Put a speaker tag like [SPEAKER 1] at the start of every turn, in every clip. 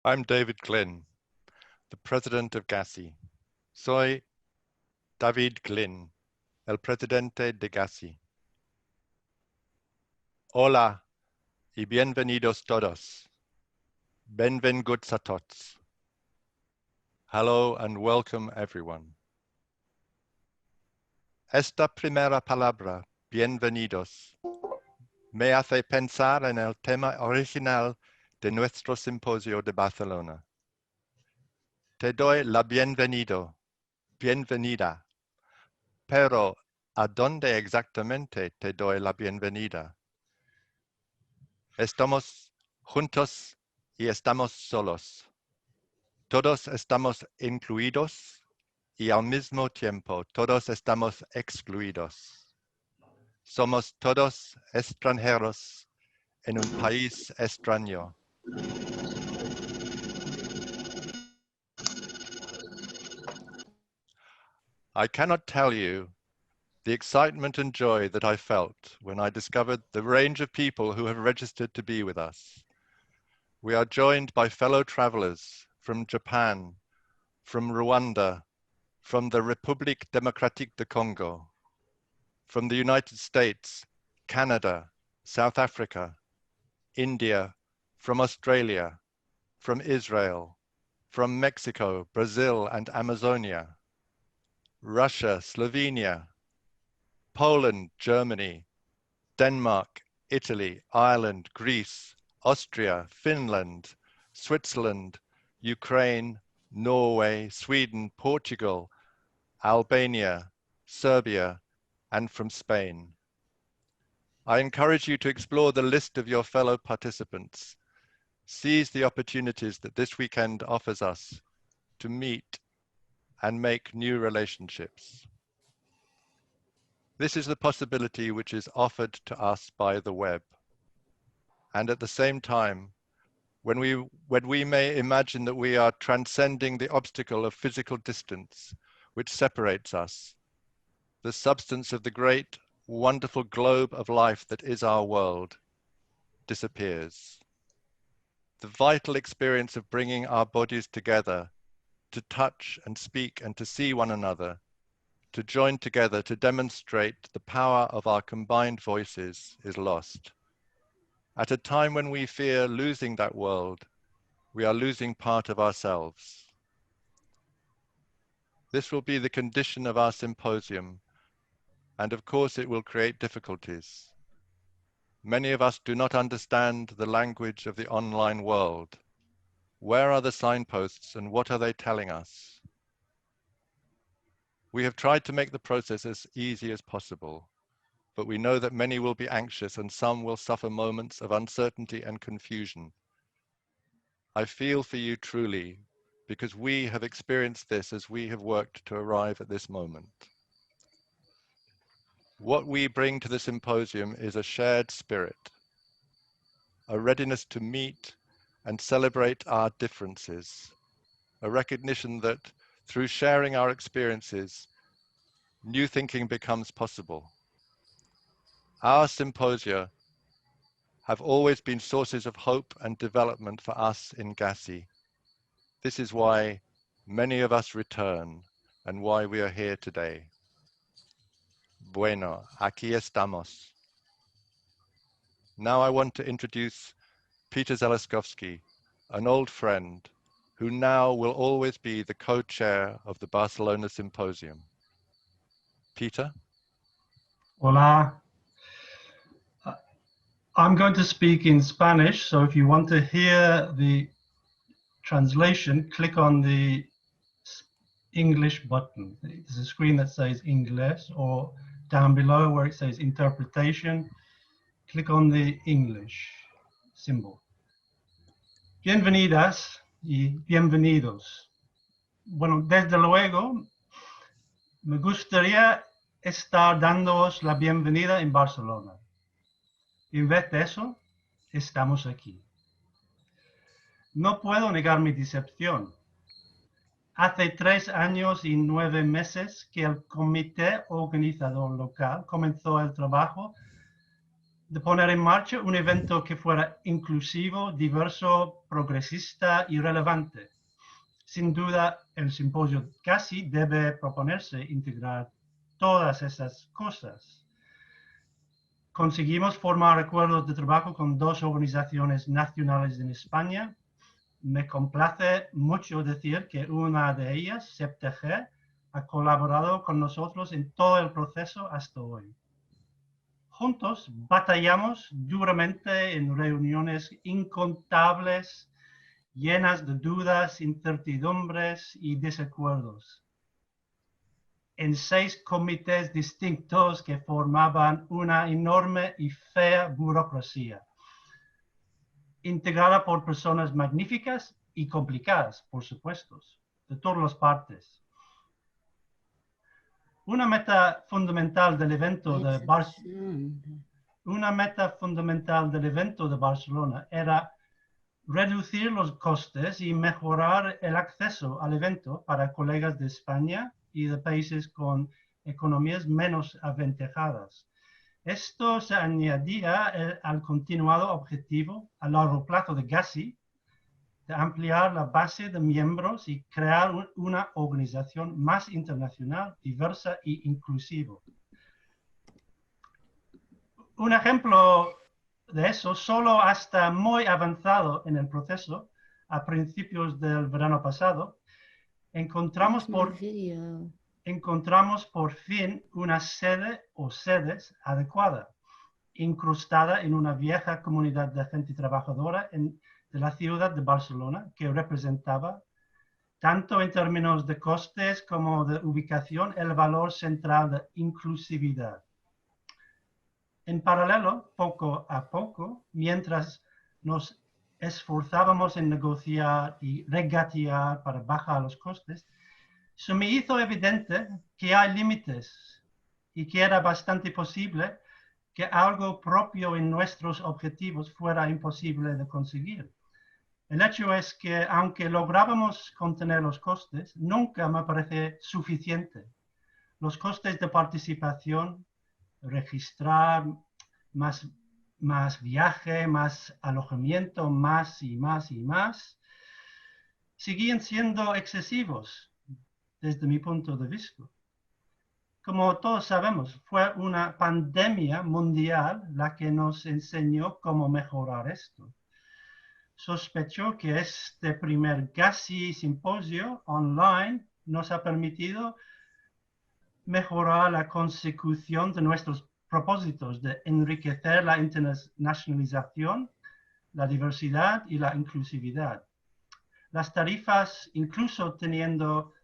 [SPEAKER 1] I'm David Glyn, the president of GASi. Soy David Glyn, el presidente de GASi. Hola y bienvenidos todos. Benvinguts a tots. Hello and welcome everyone. Esta primera palabra, bienvenidos, me hace pensar en el tema original de nuestro simposio de Barcelona. Te doy la bienvenida, pero ¿a dónde exactamente te doy la bienvenida? Estamos juntos y estamos solos. Todos estamos incluidos y al mismo tiempo todos estamos excluidos. Somos todos extranjeros en un país extraño. I cannot tell you the excitement and joy that I felt when I discovered the range of people who have registered to be with us. We are joined by fellow travelers from Japan, from Rwanda, from the République démocratique du Congo, from the United States, Canada, South Africa, India, from Australia, from Israel, from Mexico, Brazil, and Amazonia, Russia, Slovenia, Poland, Germany, Denmark, Italy, Ireland, Greece, Austria, Finland, Switzerland, Ukraine, Norway, Sweden, Portugal, Albania, Serbia, and from Spain. I encourage you to explore the list of your fellow participants. Seize the opportunities that this weekend offers us to meet and make new relationships. This is the possibility which is offered to us by the web. And at the same time, when we may imagine that we are transcending the obstacle of physical distance which separates us, the substance of the great, wonderful globe of life that is our world disappears. The vital experience of bringing our bodies together to touch and speak and to see one another, to join together to demonstrate the power of our combined voices is lost. At a time when we fear losing that world, we are losing part of ourselves. This will be the condition of our symposium, and of course it will create difficulties. Many of us do not understand the language of the online world. Where are the signposts and what are they telling us? We have tried to make the process as easy as possible, but we know that many will be anxious and some will suffer moments of uncertainty and confusion. I feel for you truly, because we have experienced this as we have worked to arrive at this moment. What we bring to the symposium is a shared spirit, a readiness to meet and celebrate our differences, a recognition that through sharing our experiences, new thinking becomes possible. Our symposia have always been sources of hope and development for us in GASi. This is why many of us return and why we are here today. Bueno, aquí estamos. Now I want to introduce Peter Zelaskowski, an old friend, who now will always be the co-chair of the Barcelona Symposium. Peter?
[SPEAKER 2] Hola. I'm going to speak in Spanish, so if you want to hear the translation, click on the English button. There's a screen that says Inglés, or down below where it says interpretation, click on the English symbol. Bienvenidas y bienvenidos. Bueno, desde luego, me gustaría estar dándoos la bienvenida en Barcelona. En vez de eso, estamos aquí. No puedo negar mi decepción. Hace 3 años y 9 meses que el comité organizador local comenzó el trabajo de poner en marcha un evento que fuera inclusivo, diverso, progresista y relevante. Sin duda, el simposio GASi debe proponerse integrar todas esas cosas. Conseguimos formar acuerdos de trabajo con 2 organizaciones nacionales en España. Me complace mucho decir que una de ellas, SEPTG, ha colaborado con nosotros en todo el proceso hasta hoy. Juntos batallamos duramente en reuniones incontables, llenas de dudas, incertidumbres y desacuerdos, en 6 comités distintos que formaban una enorme y fea burocracia, integrada por personas magníficas y complicadas, por supuesto, de todas las partes. Una meta fundamental del evento de Barcelona era reducir los costes y mejorar el acceso al evento para colegas de España y de países con economías menos aventajadas. Esto se añadía al continuado objetivo a largo plazo de GASi de ampliar la base de miembros y crear una organización más internacional, diversa e inclusiva. Un ejemplo de eso, solo hasta muy avanzado en el proceso, a principios del verano pasado, encontramos por fin una sede o sedes adecuada, incrustada en una vieja comunidad de gente trabajadora de la ciudad de Barcelona, que representaba, tanto en términos de costes como de ubicación, el valor central de inclusividad. En paralelo, poco a poco, mientras nos esforzábamos en negociar y regatear para bajar los costes, se me hizo evidente que hay límites y que era bastante posible que algo propio en nuestros objetivos fuera imposible de conseguir. El hecho es que, aunque lográbamos contener los costes, nunca me parece suficiente. Los costes de participación, registrar, más viaje, más alojamiento, más y más y más, siguen siendo excesivos desde mi punto de vista. Como todos sabemos, fue una pandemia mundial la que nos enseñó cómo mejorar esto. Sospecho que este primer GASi simposio online nos ha permitido mejorar la consecución de nuestros propósitos de enriquecer la internacionalización, la diversidad y la inclusividad. Las tarifas, incluso teniendo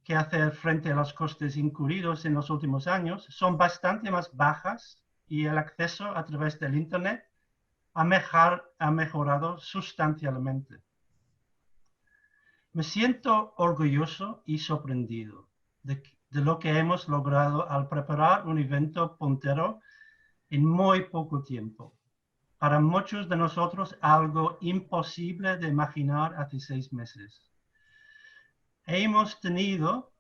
[SPEAKER 2] que hacer frente a los costes incurridos en los últimos años, son bastante más bajas y el acceso a través del Internet ha mejorado sustancialmente. Me siento orgulloso y sorprendido de lo que hemos logrado al preparar un evento puntero en muy poco tiempo. Para muchos de nosotros, algo imposible de imaginar hace 6 meses. Hemos tenido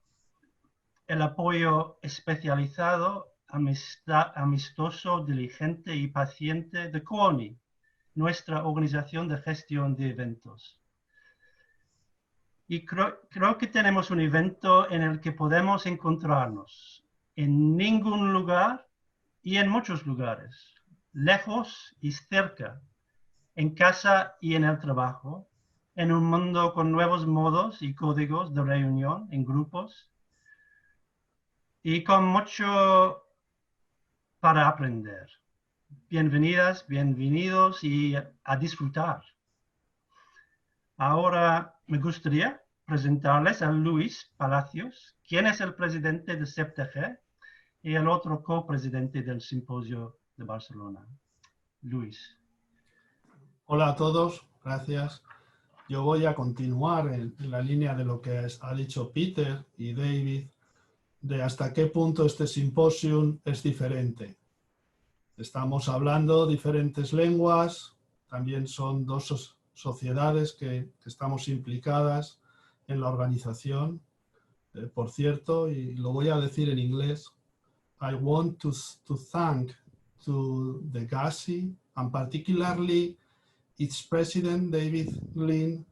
[SPEAKER 2] el apoyo especializado, amistoso, diligente y paciente de CONI, nuestra organización de gestión de eventos. Y creo que tenemos un evento en el que podemos encontrarnos en ningún lugar y en muchos lugares, lejos y cerca, en casa y en el trabajo, en un mundo con nuevos modos y códigos de reunión en grupos y con mucho para aprender. Bienvenidas, bienvenidos y a disfrutar. Ahora me gustaría presentarles a Luis Palacios, quien es el presidente de SEPTG y el otro copresidente del Simposio de Barcelona. Luis.
[SPEAKER 3] Hola a todos, gracias. Yo voy a continuar en la línea de lo que ha dicho Peter y David, de hasta qué punto este simposium es diferente. Estamos hablando diferentes lenguas, también son 2 sociedades que estamos implicadas en la organización. Por cierto, y lo voy a decir en inglés, I want to thank to the GASi, and particularly its president, David Glyn,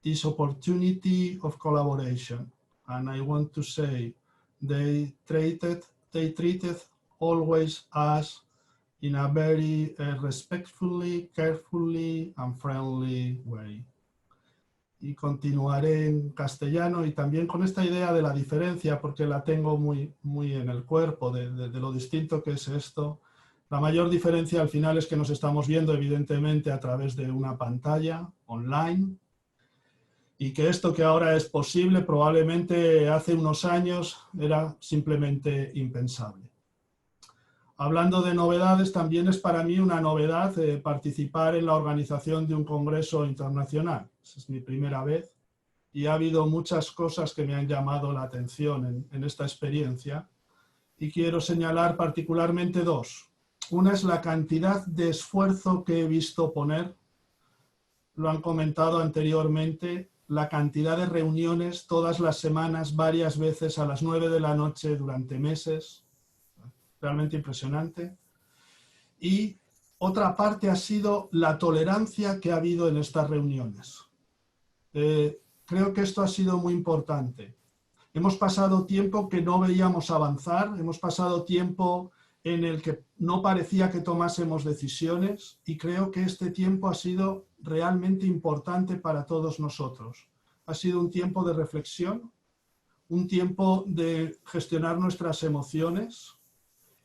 [SPEAKER 3] this opportunity of collaboration. And I want to say they treated always us in a very respectfully, carefully, and friendly way. Y continuaré en castellano y también con esta idea de la diferencia, porque la tengo muy en el cuerpo, de lo distinto que es esto. La mayor diferencia al final es que nos estamos viendo evidentemente a través de una pantalla online y que esto que ahora es posible probablemente hace unos años era simplemente impensable. Hablando de novedades, también es para mí una novedad participar en la organización de un congreso internacional. Es mi primera vez y ha habido muchas cosas que me han llamado la atención en esta experiencia y quiero señalar particularmente dos. Una es la cantidad de esfuerzo que he visto poner, lo han comentado anteriormente, la cantidad de reuniones todas las semanas, varias veces a las 9 de la noche durante meses. Realmente impresionante. Y otra parte ha sido la tolerancia que ha habido en estas reuniones. Creo que esto ha sido muy importante. Hemos pasado tiempo que no veíamos avanzar, hemos pasado tiempo en el que no parecía que tomásemos decisiones y creo que este tiempo ha sido realmente importante para todos nosotros. Ha sido un tiempo de reflexión, un tiempo de gestionar nuestras emociones,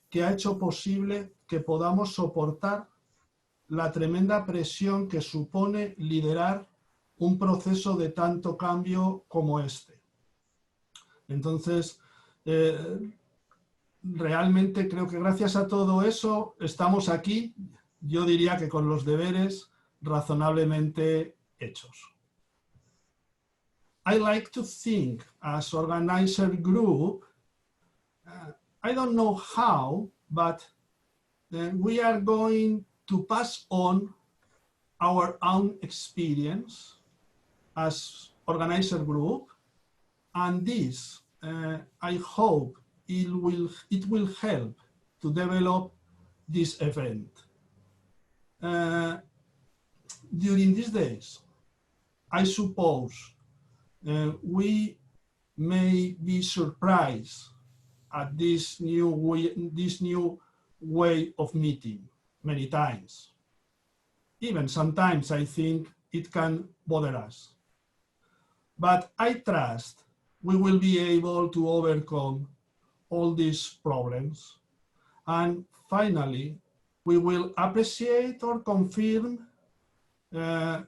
[SPEAKER 3] que ha hecho posible que podamos soportar la tremenda presión que supone liderar un proceso de tanto cambio como este. Entonces, realmente creo que gracias a todo eso estamos aquí, yo diría que con los deberes razonablemente hechos. I like to think as organizer group, I don't know how, but we are going to pass on our own experience as organizer group, and this, I hope, it will help to develop this event. During these days, I suppose we may be surprised at this new way of meeting many times. Even sometimes I think it can bother us. But I trust we will be able to overcome all these problems. And finally, we will appreciate or confirm the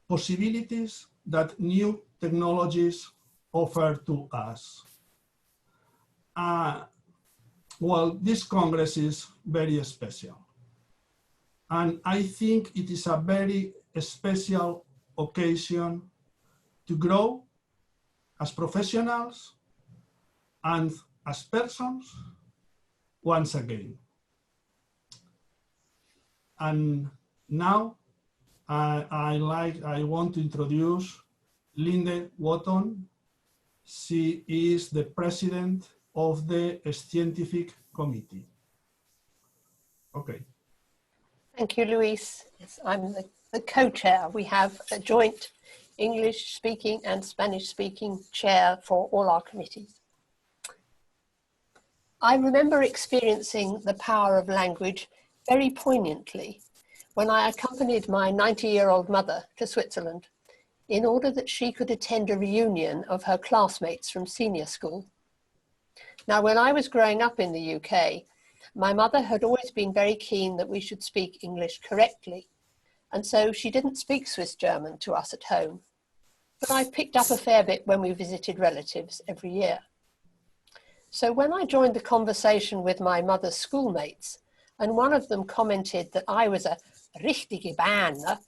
[SPEAKER 3] possibilities that new technologies offer to us. Well, this Congress is very special. And I think it is a very special occasion to grow as professionals and as persons once again. And now I want to introduce Linde Wotton. She is the president of the scientific committee. Okay.
[SPEAKER 4] Thank you, Luis. Yes, I'm the co-chair. We have a joint English-speaking and Spanish-speaking chair for all our committees. I remember experiencing the power of language very poignantly when I accompanied my 90-year-old mother to Switzerland in order that she could attend a reunion of her classmates from senior school. Now, when I was growing up in the UK, my mother had always been very keen that we should speak English correctly, and so she didn't speak Swiss German to us at home. But I picked up a fair bit when we visited relatives every year. So when I joined the conversation with my mother's schoolmates, and one of them commented that I was a richtige Berner,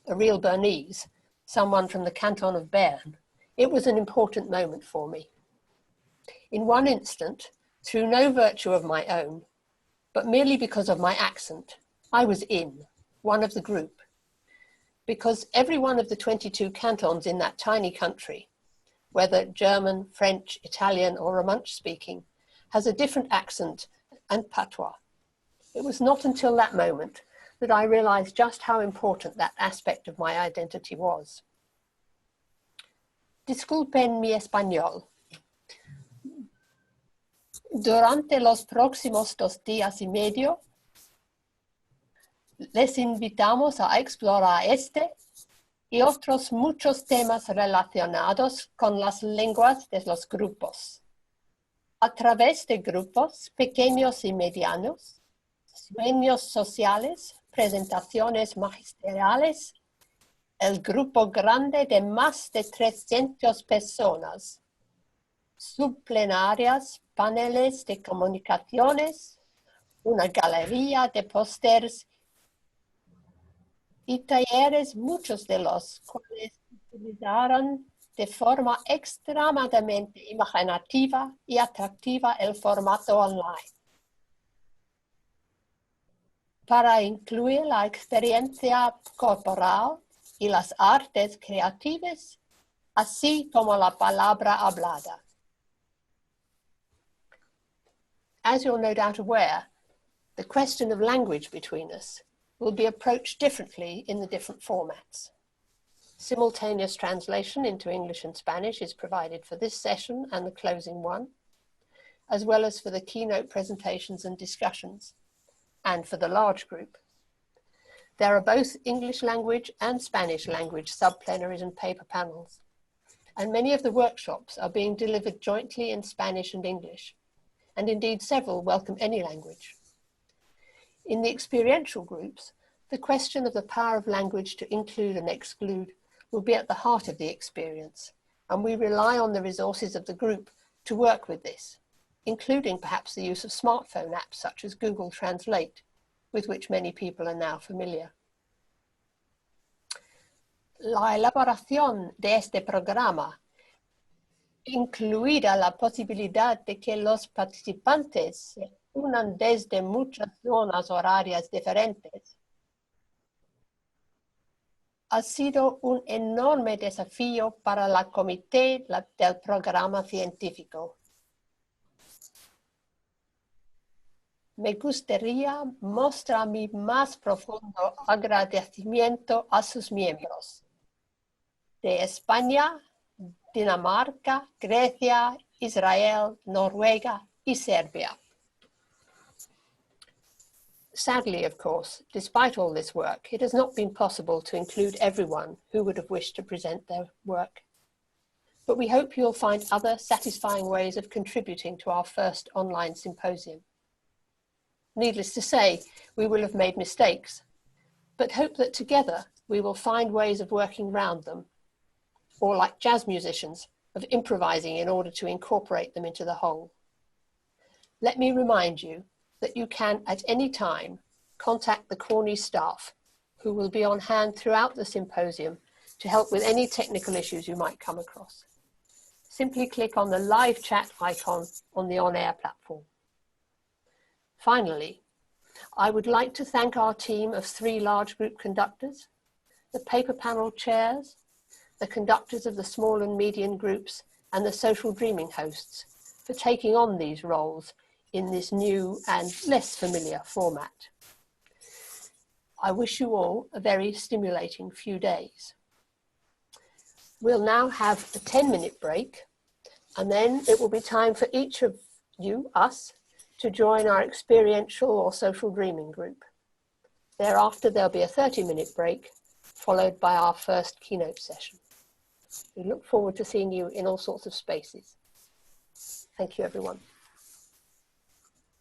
[SPEAKER 4] a real Bernese, someone from the canton of Bern, it was an important moment for me. In one instant, through no virtue of my own, but merely because of my accent, I was in, one of the group. Because every one of the 22 cantons in that tiny country, whether German, French, Italian, or Romansh speaking, has a different accent and patois. It was not until that moment that I realized just how important that aspect of my identity was. Disculpen mi español. Durante los próximos 2 días y medio, les invitamos a explorar este y otros muchos temas relacionados con las lenguas de los grupos. A través de grupos pequeños y medianos, sueños sociales, presentaciones magisteriales, el grupo grande de más de 300 personas, subplenarias, paneles de comunicaciones, una galería de pósters y talleres, muchos de los cuales utilizaron de forma extremadamente imaginativa y atractiva el formato online, para incluir la experiencia corporal y las artes creativas, así como la palabra hablada. As you're no doubt aware, the question of language between us will be approached differently in the different formats. Simultaneous translation into English and Spanish is provided for this session and the closing one, as well as for the keynote presentations and discussions, and for the large group. There are both English language and Spanish language subplenaries and paper panels, and many of the workshops are being delivered jointly in Spanish and English, and indeed several welcome any language. In the experiential groups, the question of the power of language to include and exclude will be at the heart of the experience, and we rely on the resources of the group to work with this, including perhaps the use of smartphone apps such as Google Translate, with which many people are now familiar. La elaboración de este programa, incluida la posibilidad de que los participantes se unan desde muchas zonas horarias diferentes, ha sido un enorme desafío para la comité del programa científico. Me gustaría mostrar mi más profundo agradecimiento a sus miembros de España, Dinamarca, Grecia, Israel, Noruega y Serbia. Sadly, of course, despite all this work, it has not been possible to include everyone who would have wished to present their work. But we hope you'll find other satisfying ways of contributing to our first online symposium. Needless to say, we will have made mistakes, but hope that together we will find ways of working round them, or like jazz musicians, of improvising in order to incorporate them into the whole. Let me remind you that you can at any time contact the Corney staff, who will be on hand throughout the symposium to help with any technical issues you might come across. Simply click on the live chat icon on the on-air platform. Finally, I would like to thank our team of 3 large group conductors, the paper panel chairs, the conductors of the small and medium groups, and the social dreaming hosts for taking on these roles in this new and less familiar format. I wish you all a very stimulating few days. We'll now have a 10-minute break, and then it will be time for each of you, us, to join our experiential or social dreaming group. Thereafter, there'll be a 30-minute break, followed by our first keynote session. We look forward to seeing you in all sorts of spaces. Thank you, everyone.